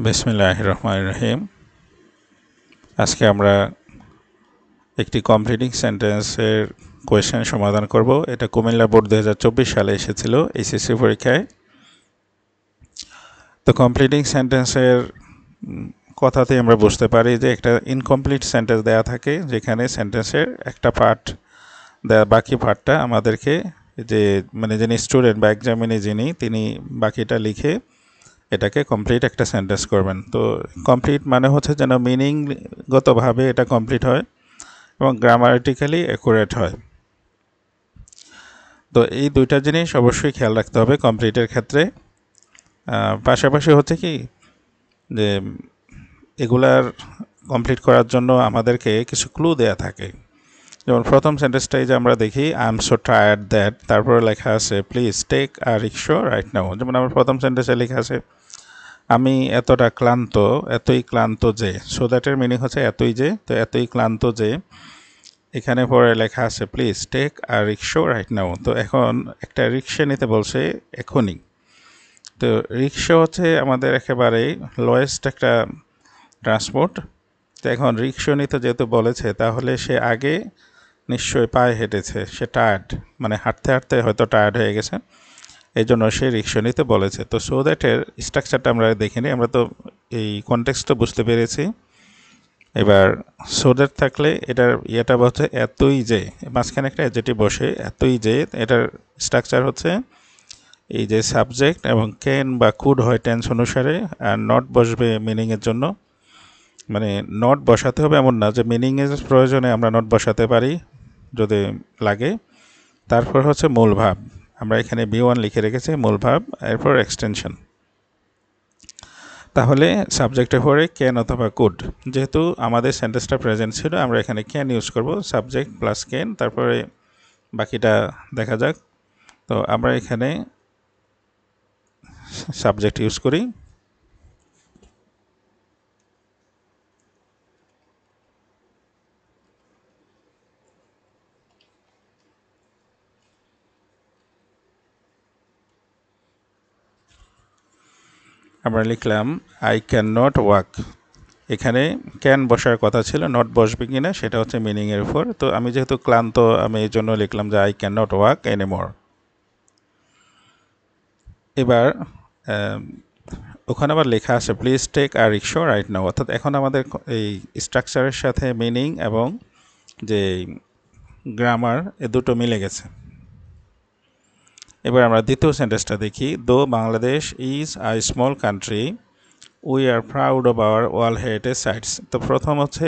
বিসমিল্লাহির রহমানির রহিম। আজকে আমরা একটি কমপ্লিটিং সেন্টেন্সের কোয়েশ্চেন সমাধান করব। এটা কুমিল্লা বোর্ড 2024 সালে এসেছিল এইচএসসি পরীক্ষায়। তো কমপ্লিটিং সেন্টেন্সের কথাতে আমরা বুঝতে পারি যে একটা ইনকমপ্লিট সেন্টেন্স দেয়া থাকে, যেখানে সেন্টেন্সের একটা পার্ট দেয়া, বাকি পার্টটা আমাদেরকে যে যিনি স্টুডেন্ট বা এক্সামিনে তিনি বাকিটা লিখে এটাকে কমপ্লিট একটা সেন্টেন্স করবেন। তো কমপ্লিট মানে হচ্ছে যেন মিনিংগতভাবে এটা কমপ্লিট হয় এবং গ্রামাটিক্যালি অ্যাকুরেট হয়। তো এই দুইটা জিনিস অবশ্যই খেয়াল রাখতে হবে কমপ্লিটের ক্ষেত্রে। পাশাপাশি হচ্ছে কি যে এগুলার কমপ্লিট করার জন্য আমাদেরকে কিছু ক্লু দেয়া থাকে। যেমন প্রথম সেন্টেন্সটাই যে আমরা দেখি, I am so tired that, তারপরে লেখা আছে please take a rickshaw right now. যেমন আমার প্রথম সেন্টেন্সে লেখা আছে আমি এতটা ক্লান্ত, এতই ক্লান্ত যে, সো দ্যাটের মিনিং হচ্ছে এতই যে, তো এতই ক্লান্ত যে। এখানে পরে লেখা আছে please take a rickshaw right now. তো এখন একটা রিক্সা নিতে বলছে এখনই। তো রিক্সা হচ্ছে আমাদের একেবারে লোয়েস্ট একটা ট্রান্সপোর্ট। তো এখন রিক্সা নিতে যেহেতু বলেছে, তাহলে সে আগে নিশ্চয়ই পায়ে হেঁটেছে, সে টায়ার্ড, হাঁটতে হাঁটতে হয়তো টায়ার্ড হয়ে গেছে, এই জন্য সে রিক্সা নিতে বলেছে। তো সো দ্যাটের স্ট্রাকচারটা আমরা দেখিনি, আমরা তো এই কনটেক্সটটা বুঝতে পেরেছি। এবার সো দ্যাট থাকলে এটার ইয়েটা হচ্ছে এতই যে, মাঝখানে একটা অ্যাডজেক্টিভ বসে, এতই যে। এটার স্ট্রাকচার হচ্ছে এই যে সাবজেক্ট এবং ক্যান বা কুড হয় টেন্স অনুসারে, আর নট বসবে মিনিংয়ের জন্য। নট বসাতে হবে এমন না, যে মিনিংয়ের প্রয়োজনে আমরা নট বসাতে পারি যদি লাগে। তারপর হচ্ছে মূল ভাব, আমরা এখানে B1 লিখে রেখেছি, মূল ভাব, এরপর এক্সটেনশন। তাহলে সাবজেক্টের পরে ক্যান অথবা কুড, যেহেতু আমাদের সেন্টেন্সটা প্রেজেন্ট ছিল, আমরা এখানে ক্যান ইউজ করব, সাবজেক্ট প্লাস ক্যান, তারপরে বাকিটা দেখা যাক। তো আমরা এখানে সাবজেক্ট ইউজ করি। আমরা লিখলাম আই ক্যান নট ওয়াক। এখানে ক্যান বসার কথা ছিল, নট বসবে কিনা সেটা হচ্ছে মিনিংয়ের উপর। তো আমি যেহেতু ক্লান্ত, আমি এই জন্য লিখলাম যে I can not walk anymore. এবার ওখানে আবার লেখা আছে please take a rickshaw right now. অর্থাৎ এখন আমাদের এই স্ট্রাকচারের সাথে মিনিং এবং যে গ্রামার, এ দুটো মিলে গেছে। এবার আমরা দ্বিতীয় সেন্টেন্সটা দেখি, দো Bangladesh is a small country we are proud of our world heritage sites. তো প্রথম হচ্ছে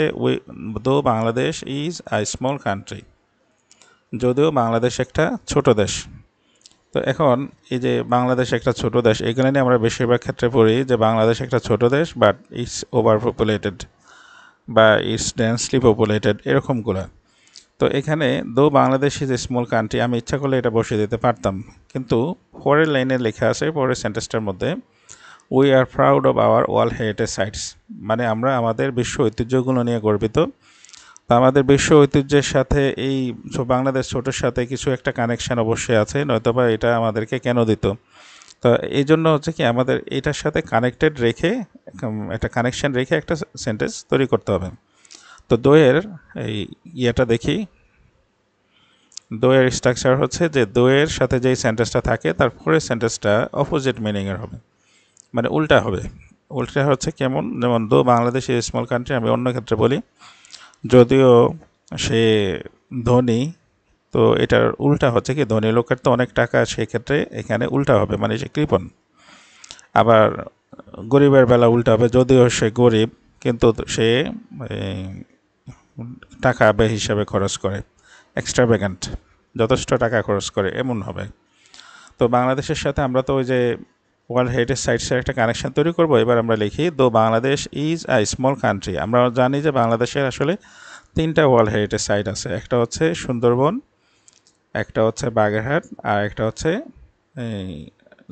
দো Bangladesh is a small country, যদিও বাংলাদেশ একটা ছোট দেশ। তো এখন এই যে বাংলাদেশ একটা ছোট দেশ, এগুলো নিয়ে আমরা বেশিরভাগ ক্ষেত্রে পড়ি যে বাংলাদেশ একটা ছোট দেশ, বাট ইটস ওভার পপুলেটেড বা ইটস ডেন্সলি পপুলেটেড, এরকমগুলো। তো এখানে দো Bangladesh is a small country, আমি ইচ্ছা করলে এটা বসিয়ে দিতে পারতাম, কিন্তু পরের লাইনে লেখা আছে, পরের সেন্টেন্সটার মধ্যে, we are proud of our world heritage sites, আমরা আমাদের বিশ্ব ঐতিহ্যগুলো নিয়ে গর্বিত। তো আমাদের বিশ্ব ঐতিহ্যের সাথে এই বাংলাদেশ ছোটোর সাথে কিছু একটা কানেকশান অবশ্যই আছে, নয়তোবা এটা আমাদেরকে কেন দিত। তো এই জন্য হচ্ছে কি, আমাদের এটার সাথে কানেক্টেড রেখে, একটা কানেকশান রেখে একটা সেন্টেন্স তৈরি করতে হবে। তো দইয়ের এই ইয়েটা দেখি, দইয়ের স্ট্রাকচার হচ্ছে যে দইয়ের সাথে যেই সেন্টেন্সটা থাকে, তারপরে সেন্টেন্সটা অপোজিট মিনিংয়ের হবে, উল্টা হবে। উল্টা হচ্ছে কেমন, যেমন দো বাংলাদেশ ইজ স্মল কান্ট্রি, আমি অন্য ক্ষেত্রে বলি, যদিও সে ধনী, তো এটার উল্টা হচ্ছে কি, ধনী লোকের তো অনেক টাকা, সেক্ষেত্রে এখানে উল্টা হবে, সে কৃপণ। আবার গরিবের বেলা উল্টা হবে, যদিও সে গরিব, কিন্তু সে টাকা হিসাবে খরচ করে, এক্সট্রাভ্যাগান্ট, যথেষ্ট টাকা খরচ করে, এমন হবে। তো বাংলাদেশের সাথে আমরা তো ওই যে ওয়ার্ল্ড হেরিটেজ সাইটসের একটা কানেকশন তৈরি করব। এবার আমরা লিখি, দো Bangladesh is a small country. আমরা জানি যে বাংলাদেশের আসলে 3টা ওয়ার্ল্ড হেরিটেজ সাইট আছে, একটা হচ্ছে সুন্দরবন, একটা হচ্ছে বাগেরহাট, আর একটা হচ্ছে এই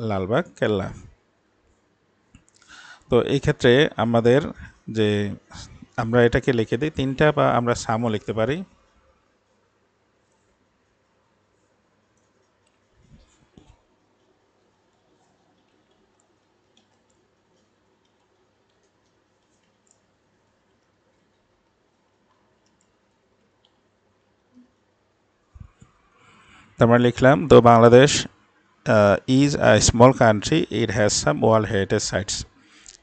লালবাগ কেল্লা। তো এই ক্ষেত্রে আমাদের যে, আমরা এটাকে লিখে দিই 3টা, বা আমরা সামও লিখতে পারি। তারপর লিখলাম দো Bangladesh is a small country it has some world heritage sites.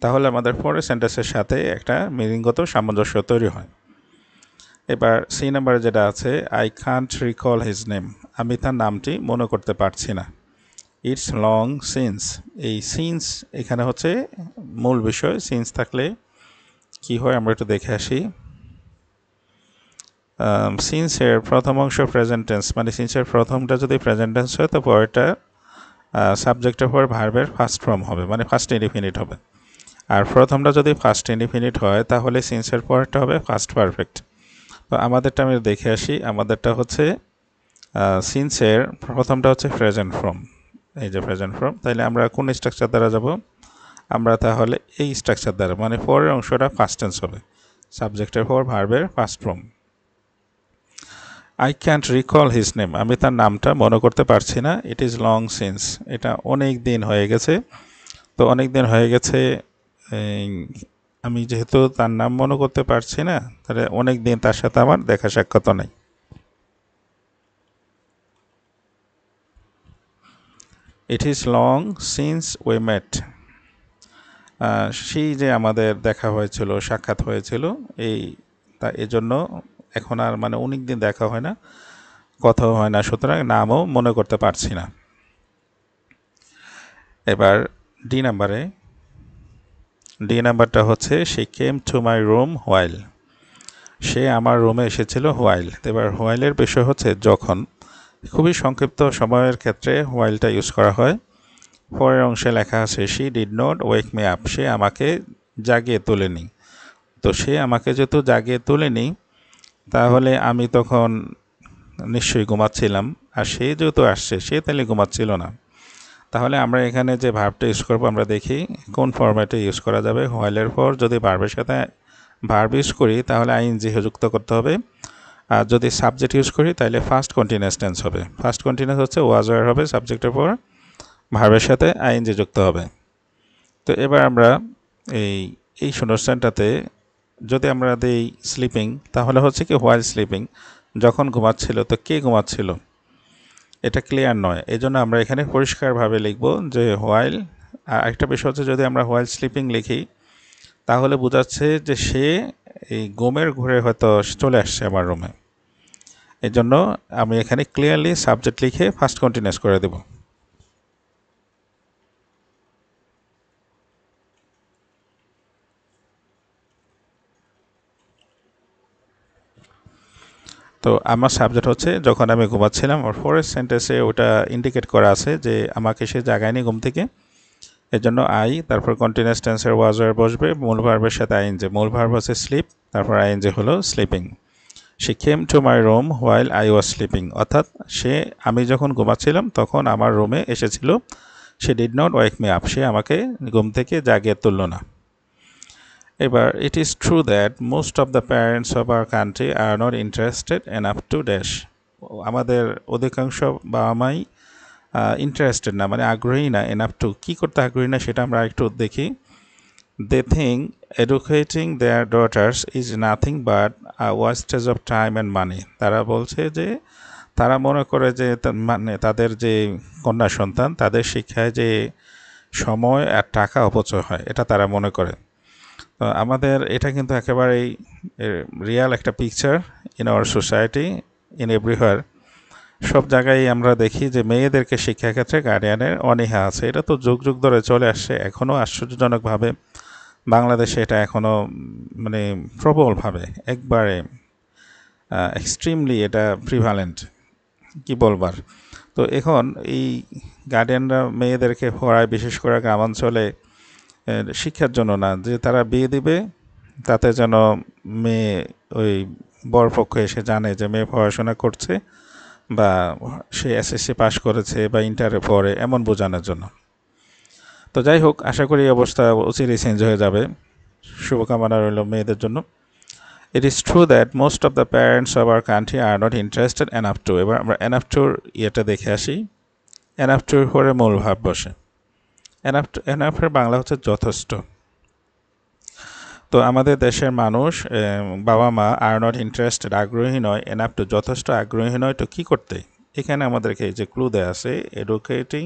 তাহলে আমাদের পরের সেন্টেন্সের সাথে একটা মিনিংগত সামঞ্জস্য তৈরি হয়। এবার সি নাম্বারে যেটা আছে, I can't recall his name, আমি তার নামটি মনে করতে পারছি না। ইটস লং সিন্স, এই সিন্স এখানে হচ্ছে মূল বিষয়। সিন্স থাকলে কি হয় আমরা একটু দেখে আসি। সিন্সের প্রথম অংশ প্রেজেন্ট টেন্স, মানে সিন্সের প্রথমটা যদি প্রেজেন্ট টেন্স হয় তো পরেরটা সাবজেক্টের পর ভার্বের ফার্স্ট ফর্ম হবে, মানে ফার্স্ট ইনডিফিনিট হবে। আর প্রথমটা যদি ফার্স্ট ইনডিফিনিট হয় তাহলে সিন্সের পরেরটা হবে ফার্স্ট পারফেক্ট। তো আমাদেরটা আমি দেখে আসি। আমাদেরটা হচ্ছে সিন্সের প্রথমটা হচ্ছে প্রেজেন্ট ফর্ম, এই যে প্রেজেন্ট ফর্ম। তাইলে আমরা কোন স্ট্রাকচার দ্বারা যাব? আমরা তাহলে এই স্ট্রাকচার দ্বারা, মানে পরের অংশটা ফার্স্ট টেন্স হবে, সাবজেক্টের পর ভার্বের first form. I can't recall his name, আমি তার নামটা মনে করতে পারছি না। ইট ইজ লং সিন্স, এটা অনেক দিন হয়ে গেছে। তো অনেক দিন হয়ে গেছে, আমি যেহেতু তার নাম মনে করতে পারছি না, তাহলে অনেক দিন তার সাথে আমার দেখা সাক্ষাৎ নেই। It is long since we met, সেই যে আমাদের দেখা হয়েছিল, সাক্ষাৎ হয়েছিল, এজন্য এখন আর মানে অনেক দিন দেখা হয় না, কথাও হয় না, সুতরাং নামও মনে করতে পারছি না। এবার ডি নাম্বারটা হচ্ছে she came to my room while, সে আমার রুমে এসেছিল হোয়াইল। এবার হোয়াইলের বিষয় হচ্ছে যখন, খুবই সংক্ষিপ্ত সময়ের ক্ষেত্রে হোয়াইলটা ইউজ করা হয়। পরের অংশে লেখা আছে she did not wake me up, সে আমাকে জাগিয়ে তোলেনি। তো সে আমাকে যেহেতু জাগিয়ে তোলেনি, তাহলে আমি তখন নিশ্চয়ই ঘুমাচ্ছিলাম। আর সে যেহেতু আসছে, সে তাহলে ঘুমাচ্ছিল না। তাহলে আমরা এখানে যে ভার্বটা ইউজ করবো, আমরা দেখি কোন ফরম্যাটে ইউজ করা যাবে। হোয়াইলের পর যদি ভার্বের সাথে ভার্ব ইউজ করি তাহলে আইএনজি যুক্ত করতে হবে। আর যদি সাবজেক্ট ইউজ করি তাহলে ফার্স্ট কন্টিনিউয়াস টেন্স হবে। ফার্স্ট কন্টিনিউয়াস হচ্ছে ওয়াজ ওয়ার হবে, সাবজেক্টের পর ভার্বের সাথে আইএনজি যুক্ত হবে। তো এবার আমরা এই শূন্যস্থানটাতে যদি আমরা দিই স্লিপিং, তাহলে হচ্ছে কি হোয়াইল স্লিপিং, যখন ঘুমাচ্ছিল। তো কে ঘুমাচ্ছিল এটা ক্লিয়ার নয়, এই জন্য আমরা এখানে পরিষ্কারভাবে লিখব যে হোয়াইল। আর একটা বিষয় হচ্ছে যদি আমরা হোয়াইল স্লিপিং লিখি তাহলে বোঝাচ্ছে যে সে এই ঘুমের ঘুরে হয়তো চলে আসছে আমার রুমে। এই জন্য আমি এখানে ক্লিয়ারলি সাবজেক্ট লিখে ফার্স্ট কন্টিনিউয়াস করে দেব। তো আমার সাবজেক্ট হচ্ছে যখন আমি ঘুমাচ্ছিলাম। আর ফরেস্ট সেন্টেন্সে ওটা ইন্ডিকেট করা আছে যে আমাকে সে জাগায়নি ঘুম থেকে, এর জন্য আই, তারপর কন্টিনিউয়াস টেন্সের ওয়াজ ওয়ার বসবে, মূল ভার্বের সাথে আইএনজি। মূল ভার্ব হচ্ছে স্লিপ, তারপর আইএনজি হলো sleeping. She came to my room while I was sleeping, অর্থাৎ আমি যখন ঘুমাচ্ছিলাম তখন আমার রুমে এসেছিল। সে did not wake me up, সে আমাকে ঘুম থেকে জাগিয়ে তুলল না। এবার it is true that most of the parents of our country are not interested enough to dash, আমাদের অধিকাংশ বাবা মাই ইন্টারেস্টেড না, মানে আগ্রহী না। এনাফ টু, কী করতে আগ্রহী না সেটা আমরা একটু দেখি। They think educating their daughters is nothing but wastage of time and money, তারা বলছে যে তারা মনে করে যে মানে তাদের যে কন্যা সন্তান, তাদের শিক্ষায় যে সময় আর টাকা অপচয় হয়, এটা তারা মনে করে। তো আমাদের এটা কিন্তু একেবারেই রিয়াল একটা picture in our society, in everywhere. সব জায়গায় আমরা দেখি যে মেয়েদেরকে শিক্ষাক্ষেত্রে গার্ডিয়ানের অনীহা আছে। এটা তো যুগ যুগ ধরে চলে আসছে, এখনও আশ্চর্যজনকভাবে বাংলাদেশে এটা এখনও মানে প্রবলভাবে একবারে এক্সট্রিমলি এটা প্রিভ্যালেন্ট, কি বলবার। তো এখন এই গার্ডিয়ানরা মেয়েদেরকে পড়ায়, বিশেষ করে গ্রামাঞ্চলে, শিক্ষার জন্য না, যে তারা বিয়ে দিবে তাতে যেন মেয়ে ওই বরপক্ষ এসে জানে যে মেয়ে পড়াশোনা করছে বা সে এসএসসি পাশ করেছে বা ইন্টারে পড়ে, এমন বোঝানোর জন্য। তো যাই হোক, আশা করি এই অবস্থা অচিরেই চেঞ্জ হয়ে যাবে। শুভকামনা রইল মেয়েদের জন্য। ইট is true that most of the parents of our country are not interested enough two. এবার আমরা এনাফ টুর ইয়েটা দেখে আসি। এনাফ টুর পরে মূল ভাব বসে। এনাফের বাংলা হচ্ছে যথেষ্ট। তো আমাদের দেশের মানুষ, বাবা মা আর নট ইন্টারেস্টেড, আগ্রহী নয়, এনাফ টু যথেষ্ট আগ্রহী নয়, তো কী করতে? এখানে আমাদেরকে এই যে ক্লু দেয়া আছে এডুকেটিং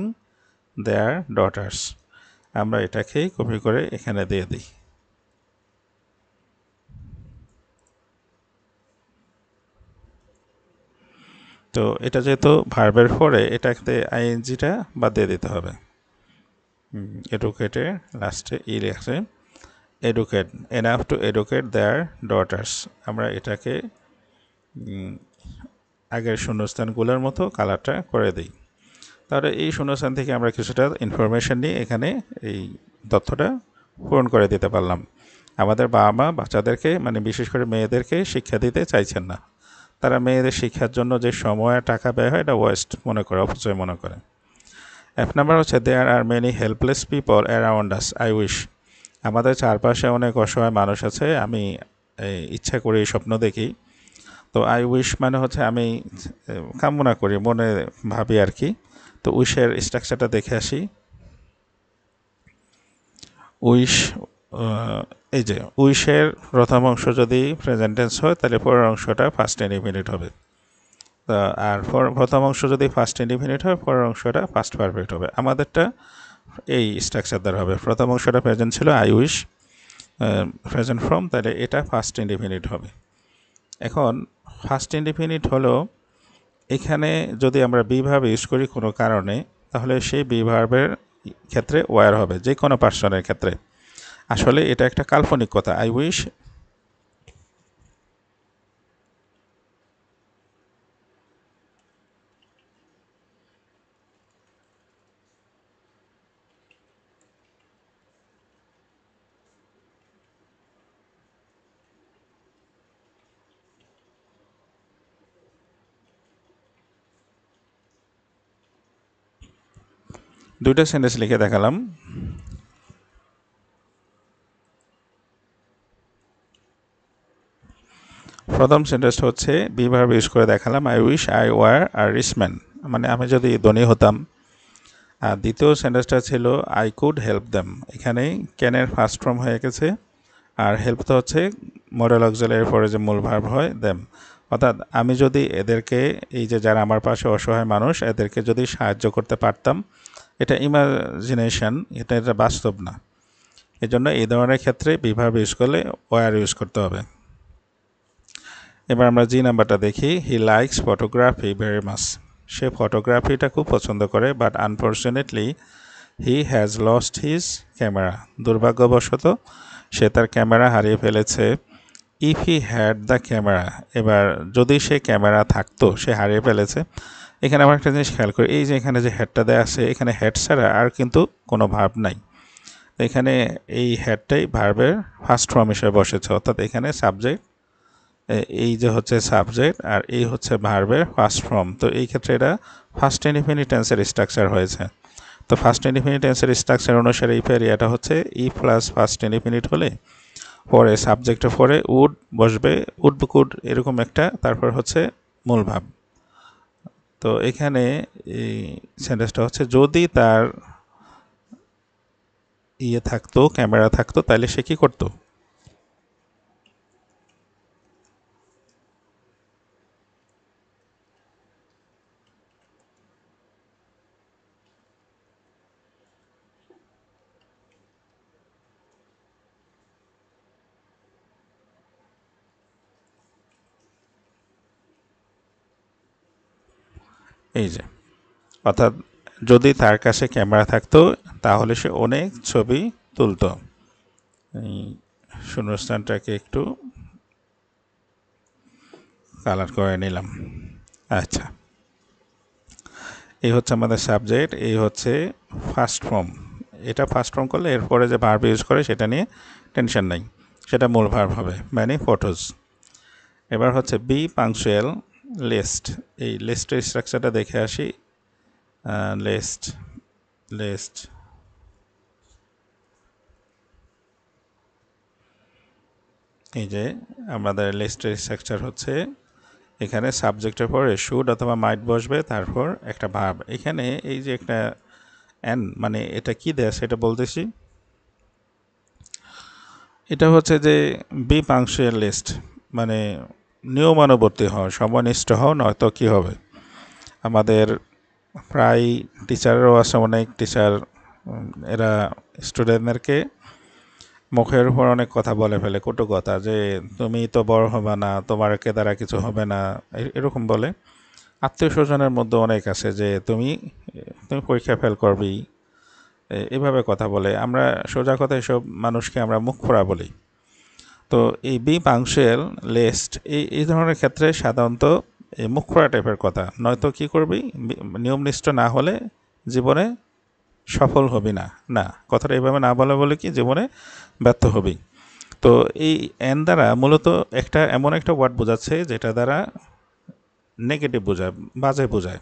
দেয়ার ডটার্স, আমরা এটাকেই কপি করে এখানে দিয়ে দিই। তো এটা যেহেতু ভার্বের পরে এটাতে আইএনজিটা বাদ দিয়ে দিতে হবে। এডুকেটের লাস্টে লেখছে educate, enough to educate their daughters, আমরা এটাকে আগের শূন্যস্থানগুলোর মতো কালারটা করে দিই। তাহলে এই শূন্যস্থান থেকে আমরা কিছুটা ইনফরমেশন নিয়ে এখানে এই তথ্যটা পূরণ করে দিতে পারলাম। আমাদের বাবা মা বাচ্চাদেরকে মানে বিশেষ করে মেয়েদেরকে শিক্ষা দিতে চাইছেন না, তারা মেয়েদের শিক্ষার জন্য যে সময় আর টাকা ব্যয় হয় এটা ওয়েস্ট মনে করে, অপচয় মনে করে। এক নাম্বার হচ্ছে there are many helpless people around us, I wish, আমাদের চারপাশে অনেক অসহায় মানুষ আছে, আমি ইচ্ছা করি স্বপ্ন দেখি। তো আই উইশ মানে হচ্ছে আমি কামনা করি, মনে ভাবি আর কি। তো উইশের স্ট্রাকচারটা দেখে আসি। উইশ, এই যে উইশের প্রথম অংশ যদি প্রেজেন্ট টেন্স হয় তাহলে পরের অংশটা ফার্স্ট ইনডিফিনিট হবে। আর প্রথম অংশ যদি ফার্স্ট ইনডিফিনিট হয় পরের অংশটা ফার্স্ট পারফেক্ট হবে। আমাদেরটা এই স্ট্রাকচার দ্বারা হবে। প্রথম অংশটা প্রেজেন্ট ছিল আই উইশ, প্রেজেন্ট ফ্রম, তাহলে এটা ফার্স্ট ইনডিফিনিট হবে। এখন ফার্স্ট ইনডিফিনিট হলো এখানে যদি আমরা বি ভার্ব ইউজ করি কোনো কারণে, তাহলে সেই বি ভার্বের ক্ষেত্রে ওয়ার হবে, যে কোনো পার্সনের ক্ষেত্রে। আসলে এটা একটা কাল্পনিক কথা। আই উইশ দুইটা সেন্টেন্স লিখে দেখালাম। প্রথম সেন্টেন্সটা হচ্ছে বি ভার্ব ইউজ করে দেখালাম, I wish I were a rich man, মানে আমি যদি ধনী হতাম। আর দ্বিতীয় সেন্টেন্সটা ছিল আই কুড হেল্প দেম, এখানেই ক্যানের ফার্স্ট ফর্ম হয়ে গেছে, আর হেল্প তো হচ্ছে মডেল অক্সিলারির পরে যে মূল ভার্ব হয় দেম, অর্থাৎ আমি যদি এদেরকে, এই যে যারা আমার পাশে অসহায় মানুষ, এদেরকে যদি সাহায্য করতে পারতাম। এটা ইমাজিনেশন, এটা বাস্তব না। এজন্য এই ধরনের ক্ষেত্রে বি ভার্ব ইউজ করলে ওয়ার ইউজ করতে হবে। এবার আমরা জি নাম্বারটা দেখি। He likes photography very much, সে ফটোগ্রাফিটা খুব পছন্দ করে, but unfortunately he has lost his camera, দুর্ভাগ্যবশত সে তার ক্যামেরা হারিয়ে ফেলেছে। If he had the camera, এবার যদি সে ক্যামেরা থাকতো, সে হারিয়ে ফেলেছে। এখানে আমরা একটা জিনিস খেয়াল করি, এই যে এখানে যে হেডটা দেওয়া আছে, এখানে হেড ছাড়া আর কিন্তু কোনো ভার্ব নাই। এখানে এই হেডটাই ভার্বের ফার্স্ট ফর্ম হিসেবে বসেছে, অর্থাৎ এখানে সাবজেক্ট, এই যে হচ্ছে সাবজেক্ট, আর এই হচ্ছে ভার্বের ফার্স্ট ফর্ম। তো এই ক্ষেত্রে এটা ফার্স্ট ইনডিফিনিট টেন্সের স্ট্রাকচার হয়েছে। তো ফার্স্ট ইনডিফিনিট টেন্সের স্ট্রাকচার অনুসারে এই এরিয়াটা হচ্ছে ই প্লাস ফার্স্ট ইনডিফিনিট হলে পরে সাবজেক্টের পরে উড বসবে, উড কুড এরকম একটা, তারপর হচ্ছে মূল ভাব। তো এখানে এই সেন্টেন্সটা হচ্ছে যদি তার ইয়ে থাকতো, ক্যামেরা থাকতো, তাহলে সে কি করতো? এই যে, অর্থাৎ যদি তার কাছে ক্যামেরা থাকতো তাহলে সে অনেক ছবি তুলতো। এই শূন্যস্থানটাকে একটু কালার করে নিলাম। আচ্ছা, এই হচ্ছে আমাদের সাবজেক্ট, এই হচ্ছে ফার্স্ট ফর্ম। এটা ফার্স্ট ফর্ম করলে এরপরে যে ভার্ব ইউজ করে সেটা নিয়ে টেনশন নাই, সেটা মূল ভার্ব হবে, মানে ফটোজ। এবার হচ্ছে বি পাংচুয়াল লিস্ট, এই লিস্টের স্ট্রাকচারটা দেখে আসি। লিস্ট লিস্ট এই যে আমাদের লিস্টের স্ট্রাকচার হচ্ছে এখানে সাবজেক্টের পরে শুড অথবা মাইট বসবে, তারপর একটা ভার্ব। এখানে এই যে একটা অ্যান, মানে এটা কি দেয় সেটা বলতেছি। এটা হচ্ছে যে বি পাংচুয়াল লিস্ট, মানে নিয়মানুবর্তী হও, সময়নিষ্ঠ হও, নয়তো কি হবে। আমাদের প্রায় টিচারও আছে, অনেক টিচার এরা স্টুডেন্টদেরকে মুখের উপর অনেক কথা বলে ফেলে, কটু কথা, যে তুমি তো বড় হবে না, তোমার কে দ্বারা কিছু হবে না, এরকম বলে। আত্মীয় স্বজনের মধ্যে অনেক আছে যে তুমি তুমি পরীক্ষা ফেল করবি, এভাবে কথা বলে। আমরা সোজা কথা এসব মানুষকে আমরা মুখ ফোড়া বলি। তো এই বি পাংচুয়াল লেস্ট এই ধরনের ক্ষেত্রে সাধারণত এই মুখ ফোড়া টাইপের কথা, নয়তো কি করবি, নিয়মনিষ্ঠ না হলে জীবনে সফল হবি না। না, কথাটা এইভাবে না বলে বলে কি জীবনে ব্যর্থ হবি। তো এই এন দ্বারা মূলত একটা এমন একটা ওয়ার্ড বোঝাচ্ছে যেটা দ্বারা নেগেটিভ বোঝায়, বাজে বোঝায়।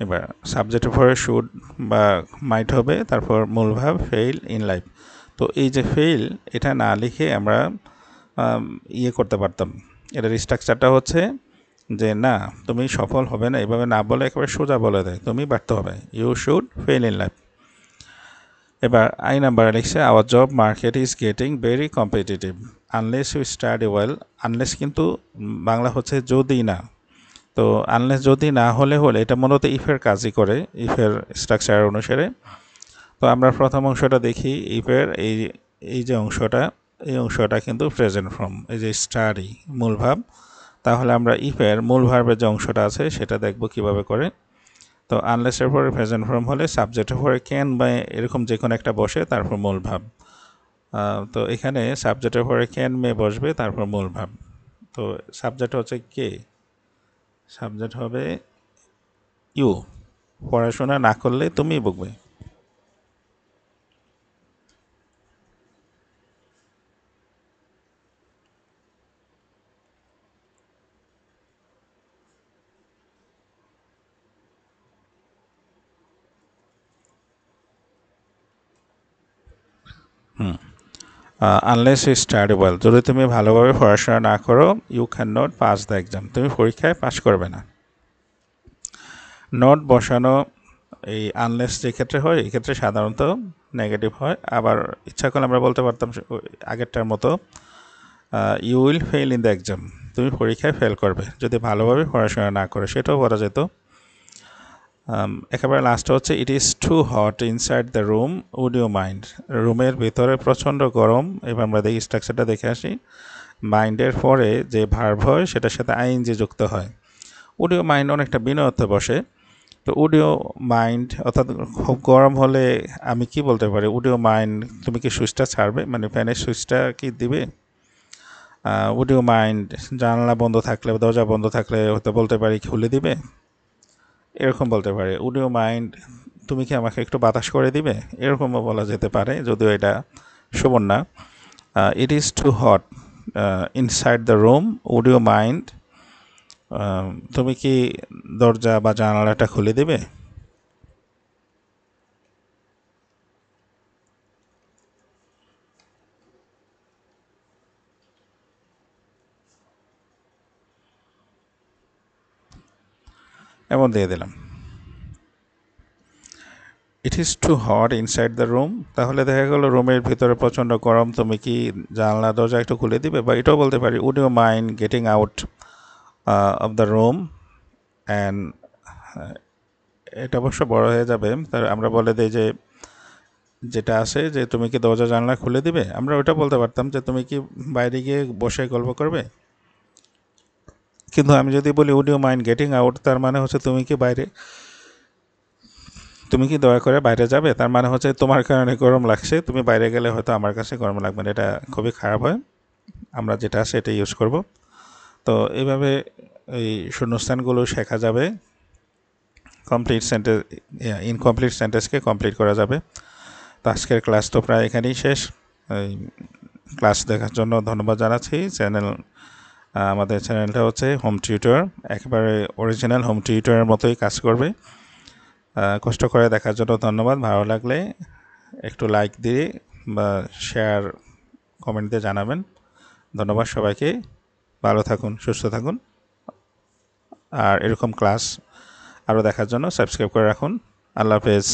এবার সাবজেক্টের পরে শুড বা মাইট হবে, তারপর মূল ভাব ফেইল ইন লাইফ। তো এই যে ফেইল, এটা না লিখে আমরা ইয়ে করতে পারতাম। এটার স্ট্রাকচারটা হচ্ছে যে না, তুমি সফল হবে না, এভাবে না বলে একেবারে সোজা বলে দেয় তুমি ব্যর্থ হবে, you should fail in life. এবার আই নাম্বারে লিখছে our job market is getting very competitive unless you study well. Unless কিন্তু বাংলা হচ্ছে যদি না। তো আনলেস যদি না হলে এটা মূলত ইফের কাজই করে, ইফের স্ট্রাকচার অনুসারে। তো আমরা প্রথম অংশটা দেখি, ইফের এই যে অংশটা, এই অংশটা কিন্তু প্রেজেন্ট ফর্ম, এই যে স্টাডি মূল ভাব। তাহলে আমরা ইফের মূল ভার্বের যে অংশটা আছে সেটা দেখব কিভাবে করে। তো আনলেসের পরে প্রেজেন্ট ফর্ম হলে সাবজেক্টের পরে ক্যান বা এরকম যে কোনো একটা বসে, তারপর মূল ভাব। তো এখানে সাবজেক্টের পরে ক্যান মে বসবে, তারপর মূল ভাব। তো সাবজেক্ট হচ্ছে কে, সাবজেক্ট হবে ইউ। পড়াশোনা না করলে তুমি বকবে। আনলেস ইউ স্টাডি ওয়েল, যদি তুমি ভালোভাবে পড়াশোনা না করো, you can not pass the exam, তুমি পরীক্ষায় পাস করবে না। নট বসানো এই আনলেস যে ক্ষেত্রে হয়, এই ক্ষেত্রে সাধারণত নেগেটিভ হয়। আবার ইচ্ছা করলে আমরা বলতে পারতাম আগেরটার মতো, you will fail in the exam, তুমি পরীক্ষায় ফেল করবে যদি ভালোভাবে পড়াশোনা না করে, সেটাও বলা যেত। একেবারে লাস্টে হচ্ছে it is too hot inside the room would you mind, রুমের ভিতরে প্রচণ্ড গরম। এবার আমরা দেখি স্ট্রাকচারটা দেখে আসি। মাইন্ডের পরে যে ভার্ব হয় সেটার সাথে আইএনজি যুক্ত হয়। উড ইউ মাইন্ড অনেকটা বিনা অর্থে বসে। তো উড ইউ মাইন্ড অর্থাৎ খুব গরম হলে আমি কি বলতে পারি, উড ইউ মাইন্ড তুমি কি সুইচটা ছাড়বে, মানে ফ্যানের সুইচটা কি দিবে। উড ইউ মাইন্ড জানলা বন্ধ থাকলে, দরজা বন্ধ থাকলে হয়তো বলতে পারি খুলে দিবে, এরকম বলতে পারে। উড ইউ মাইন্ড তুমি কি আমাকে একটু বাতাস করে দিবে, এরকমও বলা যেতে পারে, যদিও এটা শোভন না। It is too hot inside the room would you mind, তুমি কি দরজা বা জানালাটা খুলে দেবে। এমন দিয়ে দিলাম। It is too hot inside the room, তাহলে দেখা গেল রুমের ভিতরে প্রচণ্ড গরম, তুমি কি জানলা দরজা একটু খুলে দিবে। বা এটাও বলতে পারি, would you mind getting out of the room and, এটা অবশ্য বড় হয়ে যাবে, তার আমরা বলে দিই যে যেটা আছে যে তুমি কি দরজা জানলা খুলে দিবে, আমরা ওটা বলতে পারতাম যে তুমি কি বাইরে গিয়ে বসে গল্প করবে। কিন্তু আমি যদি বলি would you mind getting out, তার মানে হচ্ছে তুমি কি দয়া করে বাইরে যাবে, তার মানে হচ্ছে তোমার কারণে গরম লাগছে, তুমি বাইরে গেলে হয়তো আমার কাছে গরম লাগবে না, এটা খুবই খারাপ হয়। আমরা যেটা আছে এটা ইউজ করব। তো এইভাবে এই শূন্যস্থানগুলো শেখা যাবে, কমপ্লিট সেন্টেন্স, ইনকমপ্লিট সেন্টেন্সকে কমপ্লিট করা যাবে। তো আজকের ক্লাস তো প্রায় এখানেই শেষ। এই ক্লাস দেখার জন্য ধন্যবাদ জানাচ্ছি। আমাদের চ্যানেলটা হচ্ছে হোম টিউটর, একেবারে অরিজিনাল হোম টিউটরের মতোই কাজ করবে। কষ্ট করে দেখার জন্য ধন্যবাদ। ভালো লাগলে একটু লাইক দিয়ে বা শেয়ার কমেন্ট দিয়ে জানাবেন। ধন্যবাদ সবাইকে। ভালো থাকুন, সুস্থ থাকুন। আর এরকম ক্লাস আরও দেখার জন্য সাবস্ক্রাইব করে রাখুন। আল্লাহ হাফেজ।